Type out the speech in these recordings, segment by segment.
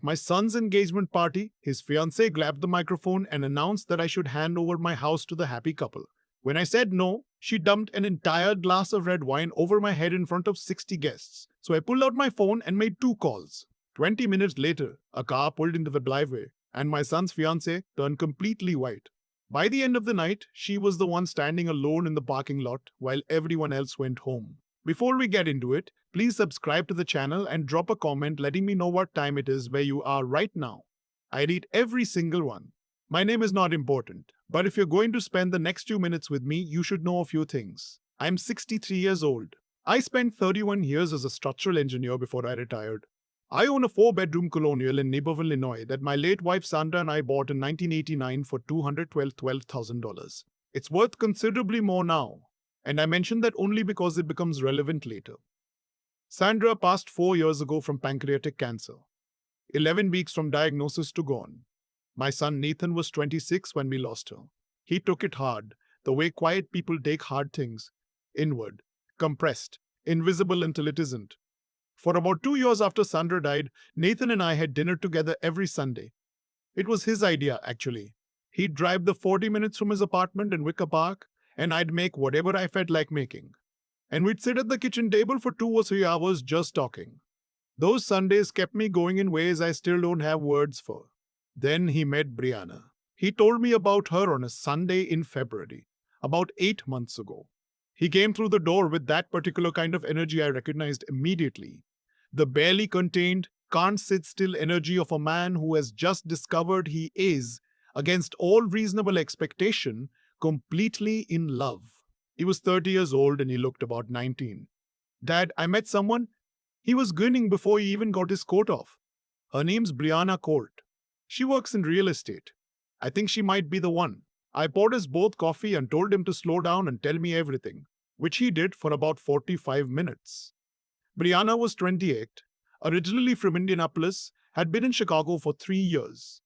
My son's engagement party, his fiancée grabbed the microphone and announced that I should hand over my house to the happy couple. When I said no, she dumped an entire glass of red wine over my head in front of 60 guests. So I pulled out my phone and made 2 calls. 20 minutes later, a car pulled into the driveway, and my son's fiancée turned completely white. By the end of the night, she was the one standing alone in the parking lot while everyone else went home. Before we get into it, please subscribe to the channel and drop a comment letting me know what time it is where you are right now. I read every single one. My name is not important, but if you're going to spend the next 2 minutes with me, you should know a few things. I'm 63 years old. I spent 31 years as a structural engineer before I retired. I own a 4-bedroom colonial in Naperville, Illinois that my late wife Sandra and I bought in 1989 for $212,000. It's worth considerably more now, and I mention that only because it becomes relevant later. Sandra passed 4 years ago from pancreatic cancer, 11 weeks from diagnosis to gone. My son Nathan was 26 when we lost her. He took it hard, the way quiet people take hard things, inward, compressed, invisible until it isn't. For about 2 years after Sandra died, Nathan and I had dinner together every Sunday. It was his idea, actually. He'd drive the 40 minutes from his apartment in Wicker Park, and I'd make whatever I felt like making. And we'd sit at the kitchen table for 2 or 3 hours just talking. Those Sundays kept me going in ways I still don't have words for. Then he met Brianna. He told me about her on a Sunday in February, about 8 months ago. He came through the door with that particular kind of energy I recognized immediately. The barely contained, can't sit still energy of a man who has just discovered he is, against all reasonable expectation, completely in love. He was 30 years old and he looked about 19. Dad, I met someone. He was grinning before he even got his coat off. Her name's Brianna Court. She works in real estate. I think she might be the one. I poured us both coffee and told him to slow down and tell me everything, which he did for about 45 minutes. Brianna was 28, originally from Indianapolis, had been in Chicago for 3 years.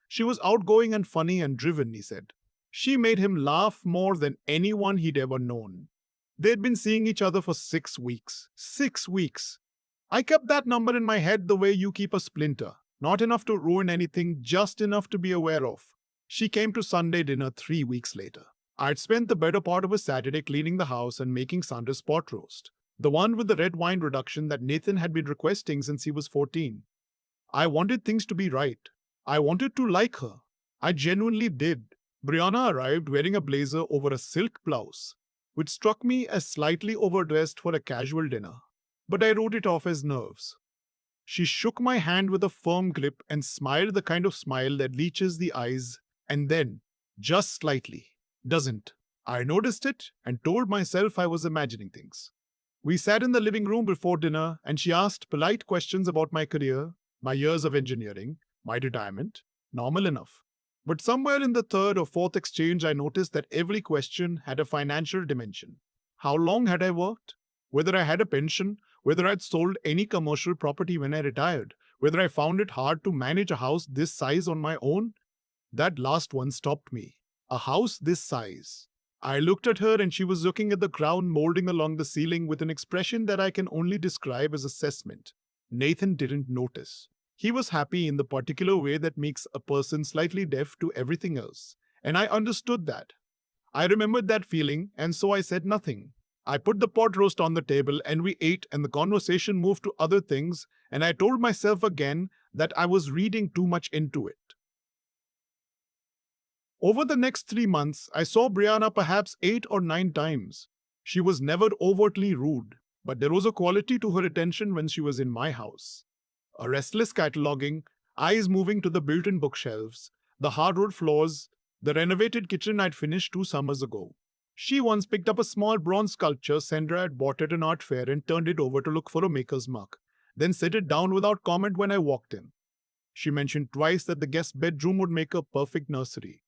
She was outgoing and funny and driven, he said. She made him laugh more than anyone he'd ever known. They'd been seeing each other for 6 weeks. 6 weeks. I kept that number in my head the way you keep a splinter. Not enough to ruin anything, just enough to be aware of. She came to Sunday dinner 3 weeks later. I'd spent the better part of a Saturday cleaning the house and making Sandra's pot roast, the one with the red wine reduction that Nathan had been requesting since he was 14. I wanted things to be right. I wanted to like her. I genuinely did. Brianna arrived wearing a blazer over a silk blouse, which struck me as slightly overdressed for a casual dinner, but I wrote it off as nerves. She shook my hand with a firm grip and smiled the kind of smile that leeches the eyes, and then, just slightly, doesn't. I noticed it and told myself I was imagining things. We sat in the living room before dinner, and she asked polite questions about my career, my years of engineering, my retirement. Normal enough. But somewhere in the third or fourth exchange, I noticed that every question had a financial dimension. How long had I worked? Whether I had a pension, whether I'd sold any commercial property when I retired, whether I found it hard to manage a house this size on my own. That last one stopped me. A house this size. I looked at her and she was looking at the crown molding along the ceiling with an expression that I can only describe as assessment. Nathan didn't notice. He was happy in the particular way that makes a person slightly deaf to everything else, and I understood that. I remembered that feeling, and so I said nothing. I put the pot roast on the table and we ate, and the conversation moved to other things, and I told myself again that I was reading too much into it. Over the next 3 months, I saw Brianna perhaps 8 or 9 times. She was never overtly rude, but there was a quality to her attention when she was in my house. A restless cataloging, eyes moving to the built-in bookshelves, the hardwood floors, the renovated kitchen I'd finished 2 summers ago. She once picked up a small bronze sculpture Sandra had bought at an art fair and turned it over to look for a maker's mark, then set it down without comment when I walked in. She mentioned twice that the guest bedroom would make a perfect nursery.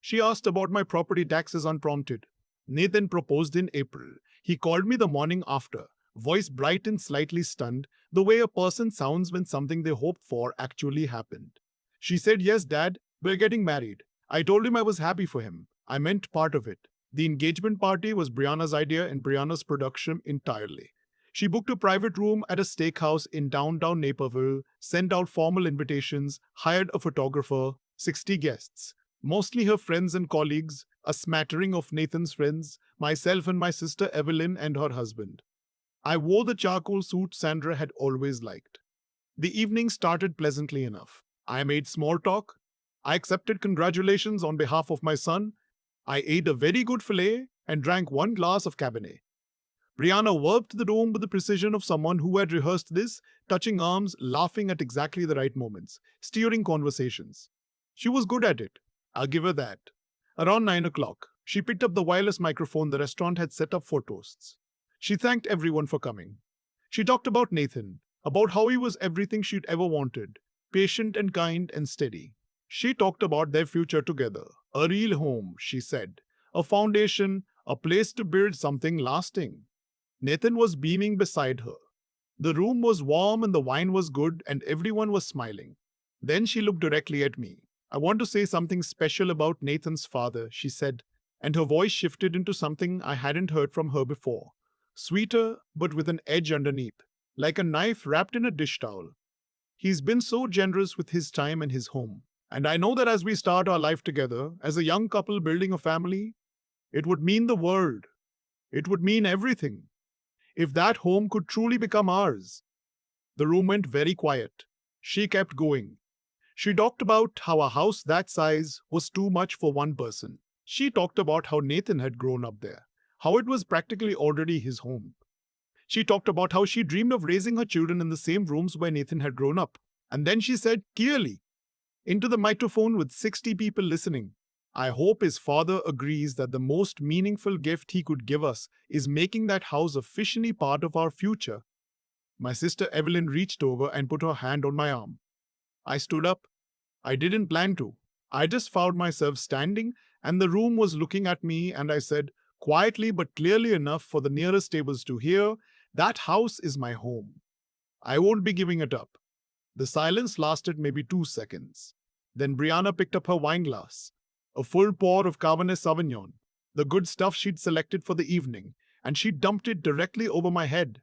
She asked about my property taxes unprompted. Nathan proposed in April. He called me the morning after, voice bright and slightly stunned, the way a person sounds when something they hoped for actually happened. She said, "Yes, Dad, we're getting married." I told him I was happy for him. I meant part of it. The engagement party was Brianna's idea and Brianna's production entirely. She booked a private room at a steakhouse in downtown Naperville, sent out formal invitations, hired a photographer, 60 guests, mostly her friends and colleagues, a smattering of Nathan's friends, myself and my sister Evelyn and her husband. I wore the charcoal suit Sandra had always liked. The evening started pleasantly enough. I made small talk. I accepted congratulations on behalf of my son. I ate a very good filet and drank one glass of Cabernet. Brianna worked the room with the precision of someone who had rehearsed this, touching arms, laughing at exactly the right moments, steering conversations. She was good at it. I'll give her that. Around 9 o'clock, she picked up the wireless microphone the restaurant had set up for toasts. She thanked everyone for coming. She talked about Nathan, about how he was everything she'd ever wanted, patient and kind and steady. She talked about their future together, a real home, she said, a foundation, a place to build something lasting. Nathan was beaming beside her. The room was warm and the wine was good and everyone was smiling. Then she looked directly at me. I want to say something special about Nathan's father, she said, and her voice shifted into something I hadn't heard from her before. Sweeter, but with an edge underneath, like a knife wrapped in a dish towel. He's been so generous with his time and his home. And I know that as we start our life together, as a young couple building a family, it would mean the world. It would mean everything. If that home could truly become ours. The room went very quiet. She kept going. She talked about how a house that size was too much for one person. She talked about how Nathan had grown up there, how it was practically already his home. She talked about how she dreamed of raising her children in the same rooms where Nathan had grown up. And then she said clearly, into the microphone with 60 people listening, I hope his father agrees that the most meaningful gift he could give us is making that house officially part of our future. My sister Evelyn reached over and put her hand on my arm. I stood up. I didn't plan to. I just found myself standing, and the room was looking at me, and I said, quietly but clearly enough for the nearest tables to hear, that house is my home. I won't be giving it up. The silence lasted maybe 2 seconds. Then Brianna picked up her wine glass, a full pour of Cabernet Sauvignon, the good stuff she'd selected for the evening, and she dumped it directly over my head.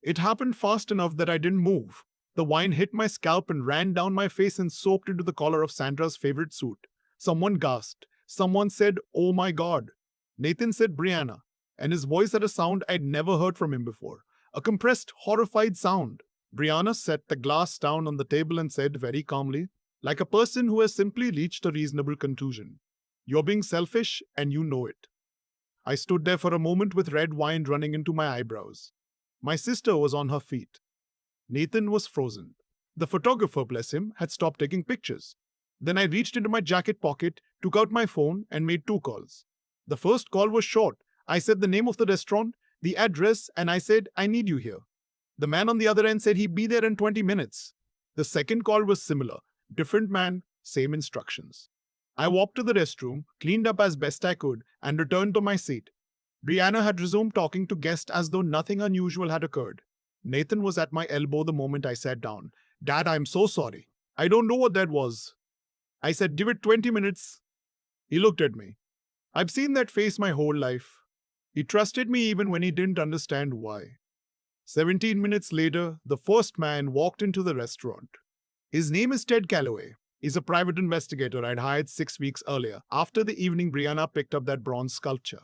It happened fast enough that I didn't move. The wine hit my scalp and ran down my face and soaked into the collar of Sandra's favorite suit. Someone gasped. Someone said, "Oh my God." Nathan said Brianna, and his voice had a sound I'd never heard from him before. A compressed, horrified sound. Brianna set the glass down on the table and said very calmly, like a person who has simply reached a reasonable conclusion, "You're being selfish and you know it." I stood there for a moment with red wine running into my eyebrows. My sister was on her feet. Nathan was frozen. The photographer, bless him, had stopped taking pictures. Then I reached into my jacket pocket, took out my phone, and made 2 calls. The first call was short. I said the name of the restaurant, the address, and I said, "I need you here." The man on the other end said he'd be there in 20 minutes. The second call was similar. Different man, same instructions. I walked to the restroom, cleaned up as best I could, and returned to my seat. Brianna had resumed talking to guests as though nothing unusual had occurred. Nathan was at my elbow the moment I sat down. "Dad, I'm so sorry. I don't know what that was." I said, "Give it 20 minutes. He looked at me. I've seen that face my whole life. He trusted me even when he didn't understand why. 17 minutes later, the first man walked into the restaurant. His name is Ted Calloway. He's a private investigator I'd hired 6 weeks earlier, after the evening Brianna picked up that bronze sculpture.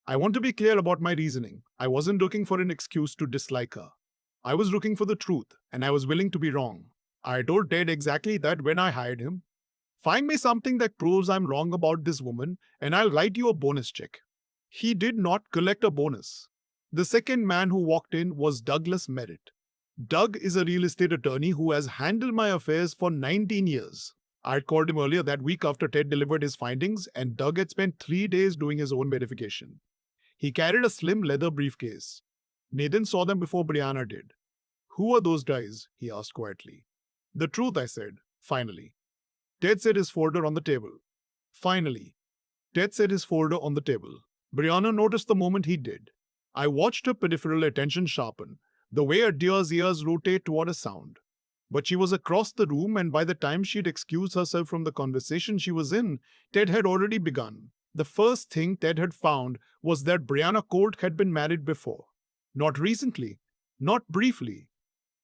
I want to be clear about my reasoning. I wasn't looking for an excuse to dislike her. I was looking for the truth, and I was willing to be wrong. I told Ted exactly that when I hired him. Find me something that proves I'm wrong about this woman, and I'll write you a bonus check. He did not collect a bonus. The second man who walked in was Douglas Merritt. Doug is a real estate attorney who has handled my affairs for 19 years. I'd called him earlier that week after Ted delivered his findings, and Doug had spent 3 days doing his own verification. He carried a slim leather briefcase. Nathan saw them before Brianna did. "Who are those guys?" he asked quietly. "The truth," I said, finally. Ted set his folder on the table. Finally. Ted set his folder on the table. Brianna noticed the moment he did. I watched her peripheral attention sharpen, the way a deer's ears rotate toward a sound. But she was across the room, and by the time she'd excused herself from the conversation she was in, Ted had already begun. The first thing Ted had found was that Brianna Colt had been married before. Not recently, not briefly.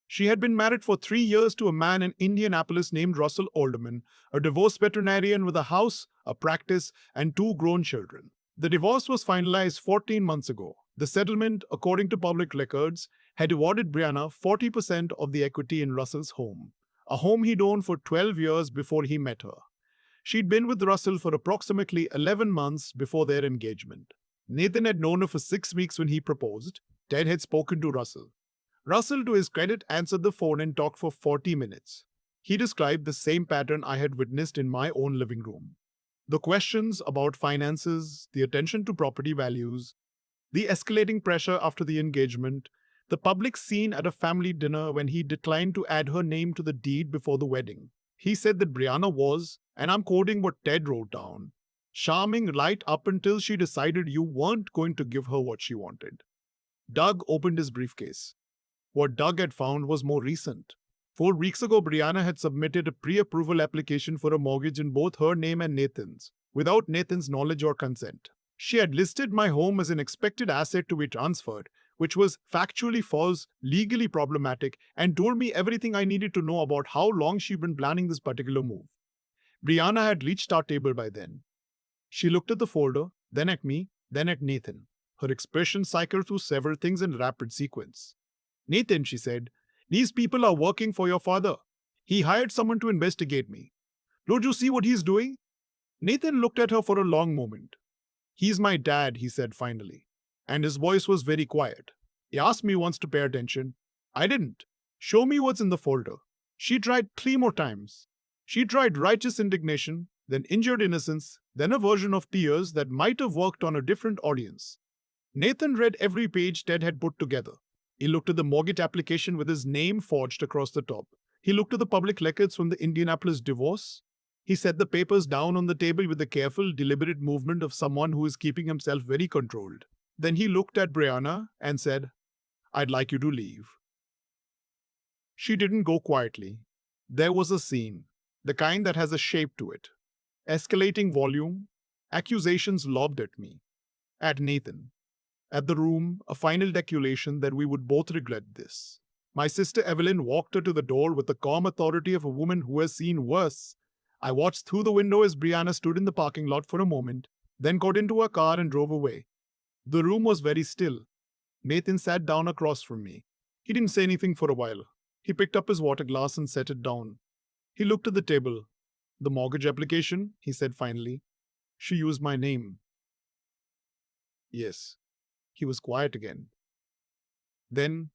She had been married for 3 years to a man in Indianapolis named Russell Alderman, a divorced veterinarian with a house, a practice, and two grown children. The divorce was finalized 14 months ago. The settlement, according to public records, had awarded Brianna 40% of the equity in Russell's home, a home he'd owned for 12 years before he met her. She'd been with Russell for approximately 11 months before their engagement. Nathan had known her for 6 weeks when he proposed. Ted had spoken to Russell. Russell, to his credit, answered the phone and talked for 40 minutes. He described the same pattern I had witnessed in my own living room. The questions about finances, the attention to property values, the escalating pressure after the engagement, the public scene at a family dinner when he declined to add her name to the deed before the wedding. He said that Brianna was, and I'm quoting what Ted wrote down, charming right up until she decided you weren't going to give her what she wanted. Doug opened his briefcase. What Doug had found was more recent. 4 weeks ago, Brianna had submitted a pre-approval application for a mortgage in both her name and Nathan's, without Nathan's knowledge or consent. She had listed my home as an expected asset to be transferred, which was factually false, legally problematic, and told me everything I needed to know about how long she'd been planning this particular move. Brianna had reached our table by then. She looked at the folder, then at me, then at Nathan. Her expression cycled through several things in rapid sequence. Nathan, she said, these people are working for your father. He hired someone to investigate me. Don't you see what he's doing? Nathan looked at her for a long moment. He's my dad, he said finally, and his voice was very quiet. He asked me once to pay attention. I didn't. Show me what's in the folder. She tried 3 more times. She tried righteous indignation, then injured innocence, then a version of tears that might have worked on a different audience. Nathan read every page Ted had put together. He looked at the mortgage application with his name forged across the top. He looked at the public records from the Indianapolis divorce. He set the papers down on the table with the careful, deliberate movement of someone who is keeping himself very controlled. Then he looked at Brianna and said, I'd like you to leave. She didn't go quietly. There was a scene, the kind that has a shape to it. Escalating volume, accusations lobbed at me, at Nathan. At the room, a final declaration that we would both regret this. My sister Evelyn walked her to the door with the calm authority of a woman who has seen worse. I watched through the window as Brianna stood in the parking lot for a moment, then got into her car and drove away. The room was very still. Nathan sat down across from me. He didn't say anything for a while. He picked up his water glass and set it down. He looked at the table. The mortgage application, he said finally. She used my name. Yes. He was quiet again. Then,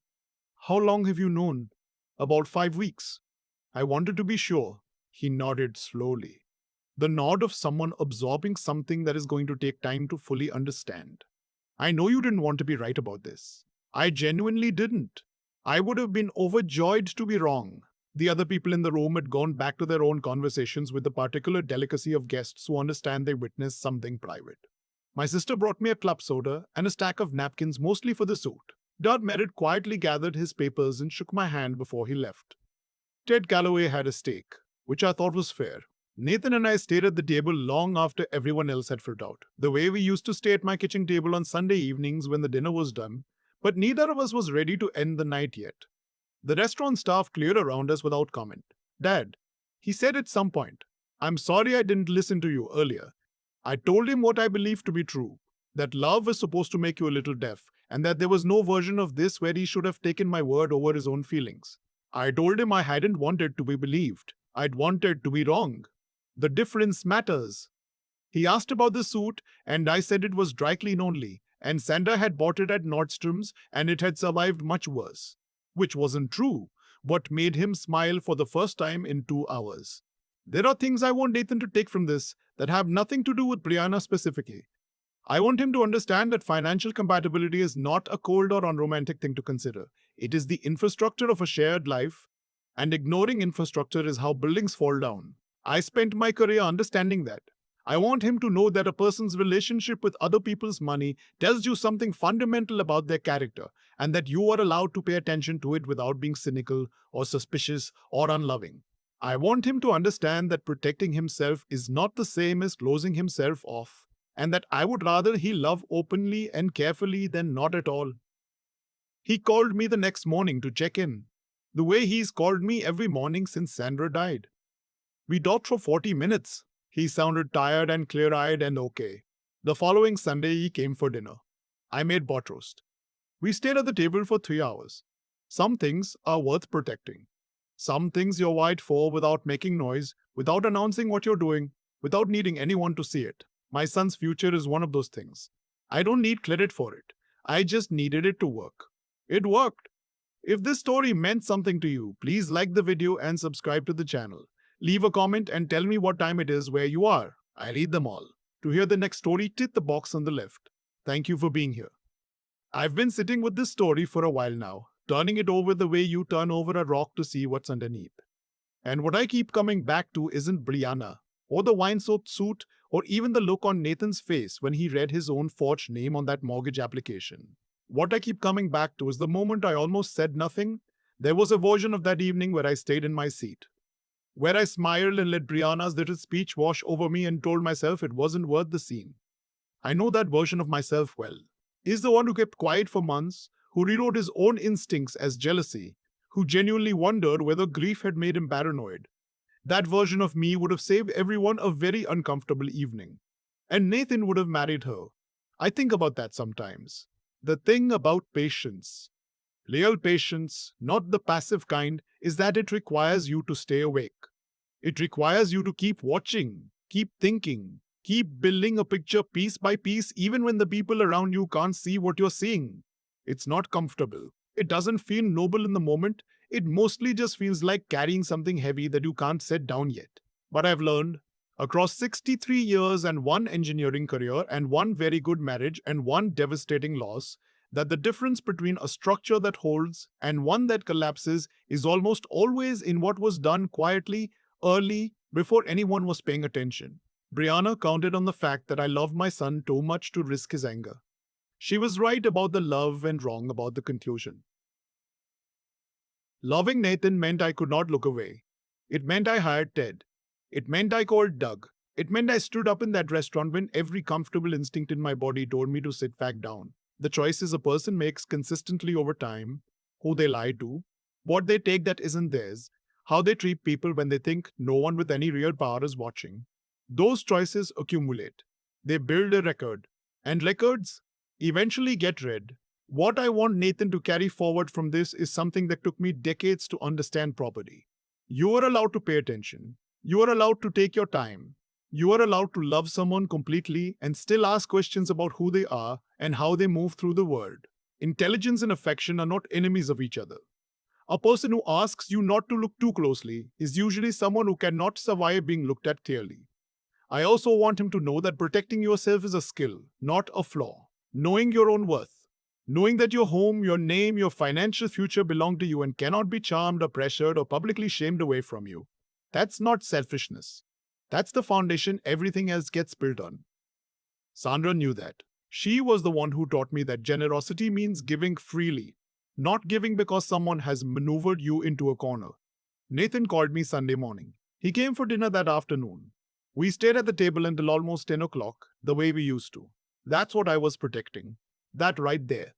how long have you known? About 5 weeks. I wanted to be sure. He nodded slowly. The nod of someone absorbing something that is going to take time to fully understand. I know you didn't want to be right about this. I genuinely didn't. I would have been overjoyed to be wrong. The other people in the room had gone back to their own conversations with the particular delicacy of guests who understand they witnessed something private. My sister brought me a club soda and a stack of napkins, mostly for the suit. Dud Merritt quietly gathered his papers and shook my hand before he left. Ted Galloway had a stake, which I thought was fair. Nathan and I stayed at the table long after everyone else had filled out, the way we used to stay at my kitchen table on Sunday evenings when the dinner was done, but neither of us was ready to end the night yet. The restaurant staff cleared around us without comment. Dad, he said at some point, I'm sorry I didn't listen to you earlier. I told him what I believed to be true, that love is supposed to make you a little deaf, and that there was no version of this where he should have taken my word over his own feelings. I told him I hadn't wanted to be believed. I'd wanted to be wrong. The difference matters. He asked about the suit, and I said it was dry clean only, and Sandra had bought it at Nordstrom's, and it had survived much worse. Which wasn't true, but made him smile for the first time in 2 hours. There are things I want Nathan to take from this that have nothing to do with Brianna specifically. I want him to understand that financial compatibility is not a cold or unromantic thing to consider. It is the infrastructure of a shared life, and ignoring infrastructure is how buildings fall down. I spent my career understanding that. I want him to know that a person's relationship with other people's money tells you something fundamental about their character, and that you are allowed to pay attention to it without being cynical or suspicious or unloving. I want him to understand that protecting himself is not the same as closing himself off, and that I would rather he love openly and carefully than not at all. He called me the next morning to check in, the way he's called me every morning since Sandra died. We talked for 40 minutes. He sounded tired and clear-eyed and okay. The following Sunday, he came for dinner. I made pot roast. We stayed at the table for 3 hours. Some things are worth protecting. Some things you're wired for without making noise, without announcing what you're doing, without needing anyone to see it. My son's future is one of those things. I don't need credit for it. I just needed it to work. It worked. If this story meant something to you, please like the video and subscribe to the channel. Leave a comment and tell me what time it is where you are. I read them all. To hear the next story, tick the box on the left. Thank you for being here. I've been sitting with this story for a while now, turning it over the way you turn over a rock to see what's underneath. And what I keep coming back to isn't Brianna, or the wine-soaked suit, or even the look on Nathan's face when he read his own forged name on that mortgage application. What I keep coming back to is the moment I almost said nothing. There was a version of that evening where I stayed in my seat, where I smiled and let Brianna's little speech wash over me and told myself it wasn't worth the scene. I know that version of myself well. He's the one who kept quiet for months, who rewrote his own instincts as jealousy, who genuinely wondered whether grief had made him paranoid. That version of me would have saved everyone a very uncomfortable evening. And Nathan would have married her. I think about that sometimes. The thing about patience, real patience, not the passive kind, is that it requires you to stay awake. It requires you to keep watching, keep thinking, keep building a picture piece by piece even when the people around you can't see what you're seeing. It's not comfortable. It doesn't feel noble in the moment. It mostly just feels like carrying something heavy that you can't set down yet. But I've learned, across 63 years and one engineering career and one very good marriage and one devastating loss, that the difference between a structure that holds and one that collapses is almost always in what was done quietly, early, before anyone was paying attention. Brianna counted on the fact that I loved my son too much to risk his anger. She was right about the love and wrong about the conclusion. Loving Nathan meant I could not look away. It meant I hired Ted. It meant I called Doug. It meant I stood up in that restaurant when every comfortable instinct in my body told me to sit back down. The choices a person makes consistently over time, who they lie to, what they take that isn't theirs, how they treat people when they think no one with any real power is watching. Those choices accumulate. They build a record. And records eventually get read. What I want Nathan to carry forward from this is something that took me decades to understand properly. You are allowed to pay attention. You are allowed to take your time. You are allowed to love someone completely and still ask questions about who they are and how they move through the world. Intelligence and affection are not enemies of each other. A person who asks you not to look too closely is usually someone who cannot survive being looked at clearly. I also want him to know that protecting yourself is a skill, not a flaw. Knowing your own worth. Knowing that your home, your name, your financial future belong to you and cannot be charmed or pressured or publicly shamed away from you. That's not selfishness. That's the foundation everything else gets built on. Sandra knew that. She was the one who taught me that generosity means giving freely, not giving because someone has maneuvered you into a corner. Nathan called me Sunday morning. He came for dinner that afternoon. We stayed at the table until almost 10 o'clock, the way we used to. That's what I was protecting. That right there.